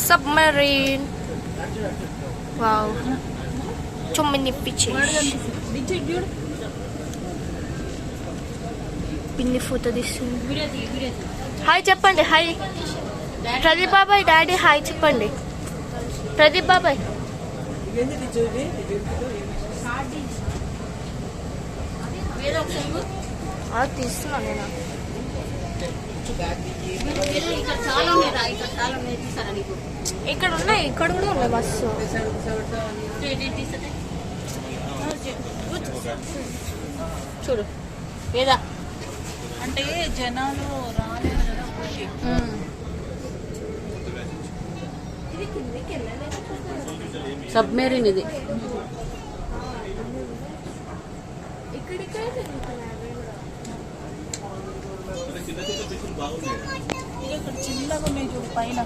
submarine. Wow. So many fishes. పిన్ని photo తీస్తుంది. Hi చెప్పండి. హాయ్ ప్రదీప్ బాబాయ్. డాడీ హాయ్ చెప్పండి. ప్రదీప్ బాబాయ్ తీస్తున్నా నేను. ఇక్కడ ఉన్నాయి, ఇక్కడ కూడా ఉన్నాయి బస్సు. చూడు ఏదా అంటే జనాలు రాలేదు కదా. సబ్మెరీన్ ఇది. ఇక్కడ చిన్నగా ఉన్నాయి చూడు పైన.